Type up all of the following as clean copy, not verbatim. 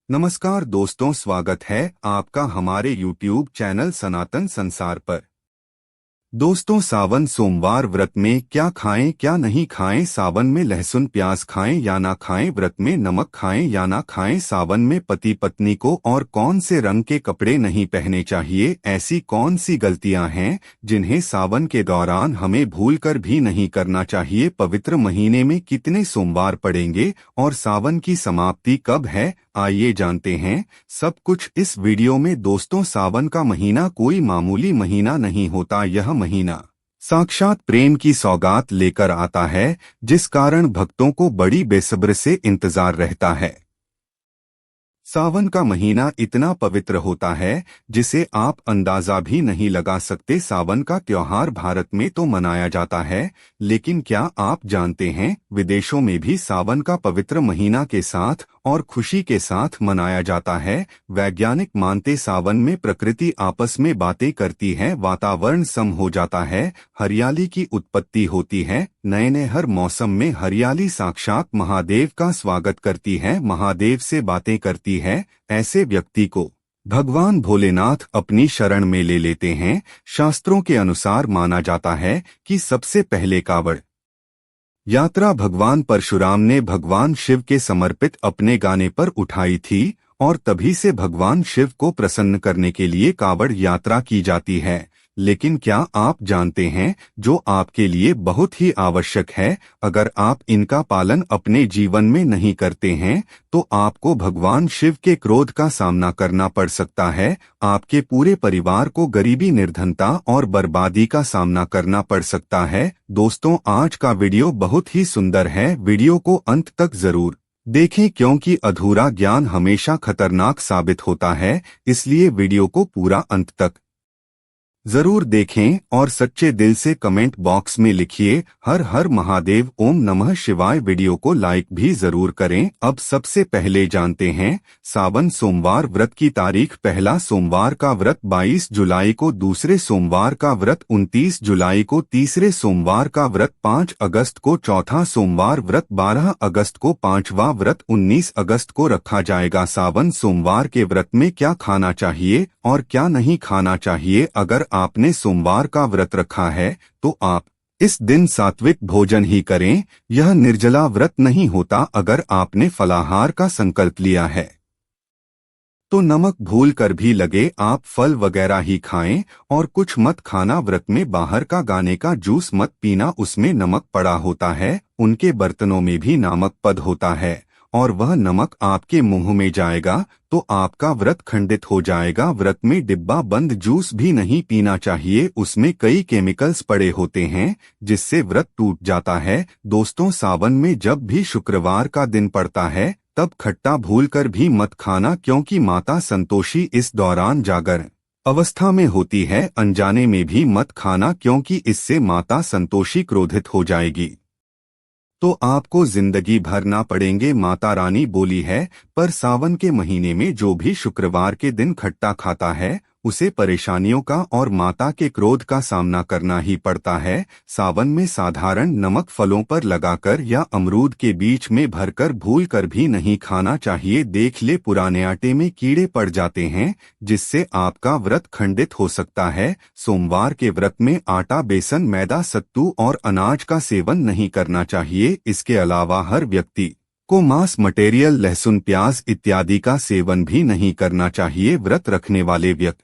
नमस्कार दोस्तों, स्वागत है आपका हमारे YouTube चैनल सनातन संसार पर। दोस्तों, सावन सोमवार व्रत में क्या खाएं क्या नहीं खाएं, सावन में लहसुन प्याज खाएं या ना खाएं, व्रत में नमक खाएं या ना खाएं, सावन में पति पत्नी को और कौन से रंग के कपड़े नहीं पहने चाहिए, ऐसी कौन सी गलतियां हैं जिन्हें सावन के दौरान हमें भूलकर भी नहीं करना चाहिए, पवित्र महीने में कितने सोमवार पड़ेंगे और सावन की समाप्ति कब है, आइए जानते हैं सब कुछ इस वीडियो में। दोस्तों, सावन का महीना कोई मामूली महीना नहीं होता। यह महीना साक्षात प्रेम की सौगात लेकर आता है, जिस कारण भक्तों को बड़ी बेसब्र से इंतजार रहता है। सावन का महीना इतना पवित्र होता है जिसे आप अंदाजा भी नहीं लगा सकते। सावन का त्योहार भारत में तो मनाया जाता है, लेकिन क्या आप जानते हैं विदेशों में भी सावन का पवित्र महीना के साथ और खुशी के साथ मनाया जाता है। वैज्ञानिक मानते सावन में प्रकृति आपस में बातें करती है, वातावरण सम हो जाता है, हरियाली की उत्पत्ति होती है, नए नए हर मौसम में हरियाली साक्षात महादेव का स्वागत करती है, महादेव से बातें करती है। ऐसे व्यक्ति को भगवान भोलेनाथ अपनी शरण में ले लेते हैं। शास्त्रों के अनुसार माना जाता है कि सबसे पहले कावड़ यात्रा भगवान परशुराम ने भगवान शिव के समर्पित अपने गाने पर उठाई थी और तभी से भगवान शिव को प्रसन्न करने के लिए कावड़ यात्रा की जाती है। लेकिन क्या आप जानते हैं जो आपके लिए बहुत ही आवश्यक है, अगर आप इनका पालन अपने जीवन में नहीं करते हैं तो आपको भगवान शिव के क्रोध का सामना करना पड़ सकता है। आपके पूरे परिवार को गरीबी, निर्धनता और बर्बादी का सामना करना पड़ सकता है। दोस्तों, आज का वीडियो बहुत ही सुंदर है, वीडियो को अंत तक जरूर देखें क्योंकि अधूरा ज्ञान हमेशा खतरनाक साबित होता है, इसलिए वीडियो को पूरा अंत तक जरूर देखें और सच्चे दिल से कमेंट बॉक्स में लिखिए हर हर महादेव, ओम नमः शिवाय। वीडियो को लाइक भी जरूर करें। अब सबसे पहले जानते हैं सावन सोमवार व्रत की तारीख। पहला सोमवार का व्रत 22 जुलाई को, दूसरे सोमवार का व्रत 29 जुलाई को, तीसरे सोमवार का व्रत 5 अगस्त को, चौथा सोमवार व्रत 12 अगस्त को, पांचवा व्रत 19 अगस्त को रखा जाएगा। सावन सोमवार के व्रत में क्या खाना चाहिए और क्या नहीं खाना चाहिए। अगर आपने सोमवार का व्रत रखा है तो आप इस दिन सात्विक भोजन ही करें, यह निर्जला व्रत नहीं होता। अगर आपने फलाहार का संकल्प लिया है तो नमक भूल कर भी लगे आप फल वगैरह ही खाएं और कुछ मत खाना। व्रत में बाहर का गाने का जूस मत पीना, उसमें नमक पड़ा होता है, उनके बर्तनों में भी नमक पद होता है और वह नमक आपके मुंह में जाएगा तो आपका व्रत खंडित हो जाएगा। व्रत में डिब्बा बंद जूस भी नहीं पीना चाहिए, उसमें कई केमिकल्स पड़े होते हैं जिससे व्रत टूट जाता है। दोस्तों, सावन में जब भी शुक्रवार का दिन पड़ता है तब खट्टा भूलकर भी मत खाना, क्योंकि माता संतोषी इस दौरान जागर अवस्था में होती है। अनजाने में भी मत खाना, क्योंकि इससे माता संतोषी क्रोधित हो जाएगी तो आपको जिंदगी भर ना पड़ेंगे, माता रानी बोली है। पर सावन के महीने में जो भी शुक्रवार के दिन खट्टा खाता है उसे परेशानियों का और माता के क्रोध का सामना करना ही पड़ता है। सावन में साधारण नमक फलों पर लगाकर या अमरूद के बीच में भरकर भूल कर भी नहीं खाना चाहिए। देख ले, पुराने आटे में कीड़े पड़ जाते हैं जिससे आपका व्रत खंडित हो सकता है। सोमवार के व्रत में आटा, बेसन, मैदा, सत्तू और अनाज का सेवन नहीं करना चाहिए। इसके अलावा हर व्यक्ति को मांस, मटेरियल, लहसुन, प्याज इत्यादि का सेवन भी नहीं करना चाहिए। व्रत रखने वाले व्यक्ति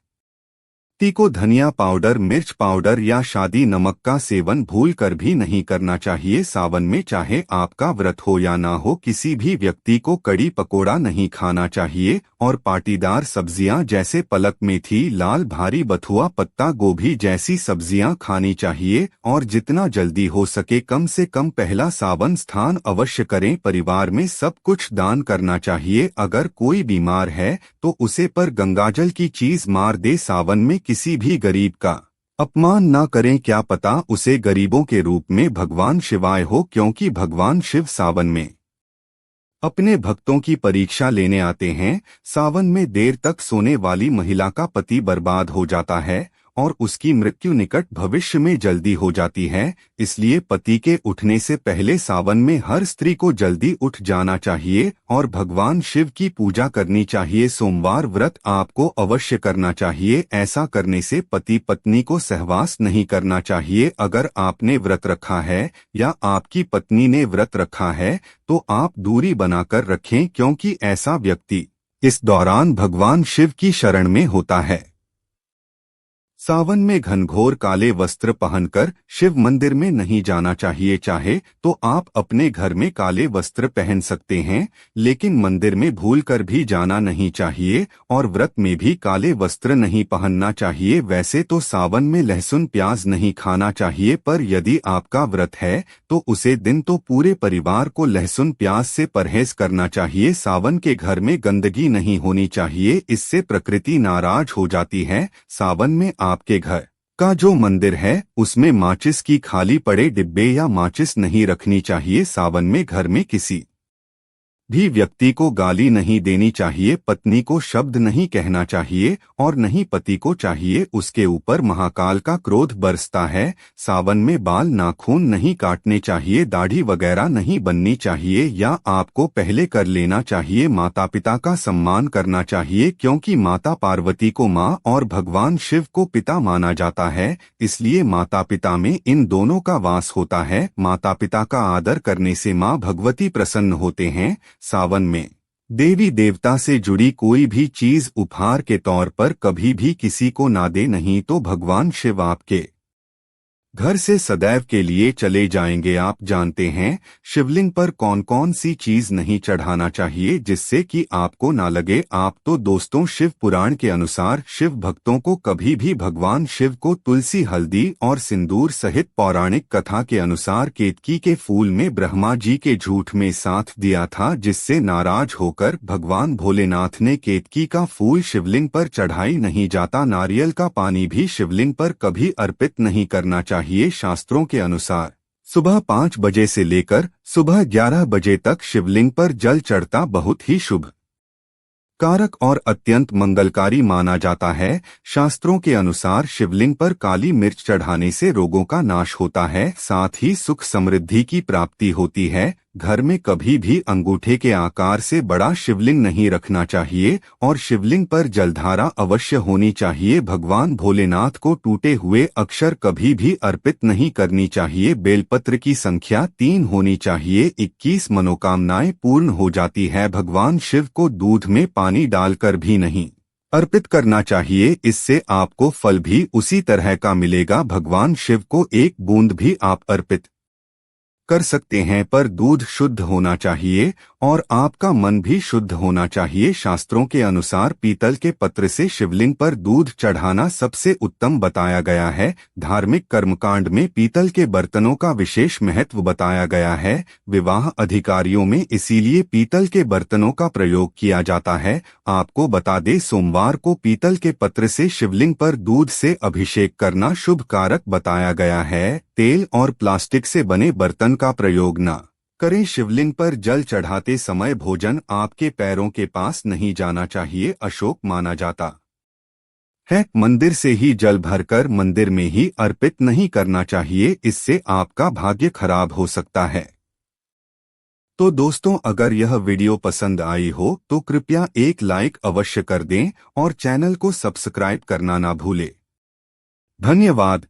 को धनिया पाउडर, मिर्च पाउडर या शादी नमक का सेवन भूल कर भी नहीं करना चाहिए। सावन में चाहे आपका व्रत हो या ना हो, किसी भी व्यक्ति को कड़ी पकोड़ा नहीं खाना चाहिए और पाटीदार सब्जियां जैसे पलक मेथी, लाल भारी बथुआ, पत्ता गोभी जैसी सब्जियां खानी चाहिए और जितना जल्दी हो सके कम से कम पहला सावन स्नान अवश्य करें। परिवार में सब कुछ दान करना चाहिए। अगर कोई बीमार है तो उसे पर गंगाजल की चीज मार दे। सावन में किसी भी गरीब का अपमान ना करें, क्या पता उसे गरीबों के रूप में भगवान शिवाय हो, क्योंकि भगवान शिव सावन में अपने भक्तों की परीक्षा लेने आते हैं। सावन में देर तक सोने वाली महिला का पति बर्बाद हो जाता है और उसकी मृत्यु निकट भविष्य में जल्दी हो जाती है। इसलिए पति के उठने से पहले सावन में हर स्त्री को जल्दी उठ जाना चाहिए और भगवान शिव की पूजा करनी चाहिए। सोमवार व्रत आपको अवश्य करना चाहिए। ऐसा करने से पति पत्नी को सहवास नहीं करना चाहिए। अगर आपने व्रत रखा है या आपकी पत्नी ने व्रत रखा है तो आप दूरी बनाकर रखें, क्योंकि ऐसा व्यक्ति इस दौरान भगवान शिव की शरण में होता है। सावन में घनघोर काले वस्त्र पहनकर शिव मंदिर में नहीं जाना चाहिए। चाहे तो आप अपने घर में काले वस्त्र पहन सकते हैं, लेकिन मंदिर में भूलकर भी जाना नहीं चाहिए और व्रत में भी काले वस्त्र नहीं पहनना चाहिए। वैसे तो सावन में लहसुन प्याज नहीं खाना चाहिए, पर यदि आपका व्रत है तो उसे दिन तो पूरे परिवार को लहसुन प्याज से परहेज करना चाहिए। सावन के घर में गंदगी नहीं होनी चाहिए, इससे प्रकृति नाराज हो जाती है। सावन में आपके घर का जो मंदिर है उसमें माचिस की खाली पड़े डिब्बे या माचिस नहीं रखनी चाहिए। सावन में घर में किसी भी व्यक्ति को गाली नहीं देनी चाहिए, पत्नी को शब्द नहीं कहना चाहिए और नहीं पति को चाहिए। उसके ऊपर महाकाल का क्रोध बरसता है। सावन में बाल नाखून नहीं काटने चाहिए, दाढ़ी वगैरह नहीं बननी चाहिए या आपको पहले कर लेना चाहिए। माता पिता का सम्मान करना चाहिए, क्योंकि माता पार्वती को माँ और भगवान शिव को पिता माना जाता है, इसलिए माता पिता में इन दोनों का वास होता है। माता पिता का आदर करने से माँ भगवती प्रसन्न होते हैं। सावन में देवी देवता से जुड़ी कोई भी चीज उपहार के तौर पर कभी भी किसी को ना दे, नहीं तो भगवान शिव आपके घर से सदैव के लिए चले जाएंगे। आप जानते हैं शिवलिंग पर कौन कौन सी चीज नहीं चढ़ाना चाहिए जिससे कि आपको ना लगे आप तो दोस्तों शिव पुराण के अनुसार शिव भक्तों को कभी भी भगवान शिव को तुलसी, हल्दी और सिंदूर सहित पौराणिक कथा के अनुसार केतकी के फूल में ब्रह्मा जी के झूठ में साथ दिया था, जिससे नाराज होकर भगवान भोलेनाथ ने केतकी का फूल शिवलिंग पर चढ़ाई नहीं जाता। नारियल का पानी भी शिवलिंग पर कभी अर्पित नहीं करना चाहिए। शास्त्रों के अनुसार सुबह 5 बजे से लेकर सुबह 11 बजे तक शिवलिंग पर जल चढ़ता बहुत ही शुभ कारक और अत्यंत मंगलकारी माना जाता है। शास्त्रों के अनुसार शिवलिंग पर काली मिर्च चढ़ाने से रोगों का नाश होता है, साथ ही सुख समृद्धि की प्राप्ति होती है। घर में कभी भी अंगूठे के आकार से बड़ा शिवलिंग नहीं रखना चाहिए और शिवलिंग पर जलधारा अवश्य होनी चाहिए। भगवान भोलेनाथ को टूटे हुए अक्षर कभी भी अर्पित नहीं करनी चाहिए। बेलपत्र की संख्या 3 होनी चाहिए। 21 मनोकामनाएं पूर्ण हो जाती है। भगवान शिव को दूध में पानी डालकर भी नहीं अर्पित करना चाहिए, इससे आपको फल भी उसी तरह का मिलेगा। भगवान शिव को एक बूंद भी आप अर्पित कर सकते हैं, पर दूध शुद्ध होना चाहिए और आपका मन भी शुद्ध होना चाहिए। शास्त्रों के अनुसार पीतल के पत्र से शिवलिंग पर दूध चढ़ाना सबसे उत्तम बताया गया है। धार्मिक कर्मकांड में पीतल के बर्तनों का विशेष महत्व बताया गया है। विवाह अधिकारियों में इसीलिए पीतल के बर्तनों का प्रयोग किया जाता है। आपको बता दें, सोमवार को पीतल के पत्र से शिवलिंग पर दूध से अभिषेक करना शुभ कारक बताया गया है। तेल और प्लास्टिक से बने बर्तन का प्रयोग न करें। शिवलिंग पर जल चढ़ाते समय भोजन आपके पैरों के पास नहीं जाना चाहिए, अशुभ माना जाता है। मंदिर से ही जल भरकर मंदिर में ही अर्पित नहीं करना चाहिए, इससे आपका भाग्य खराब हो सकता है। तो दोस्तों, अगर यह वीडियो पसंद आई हो तो कृपया एक लाइक अवश्य कर दें और चैनल को सब्सक्राइब करना ना भूलें। धन्यवाद।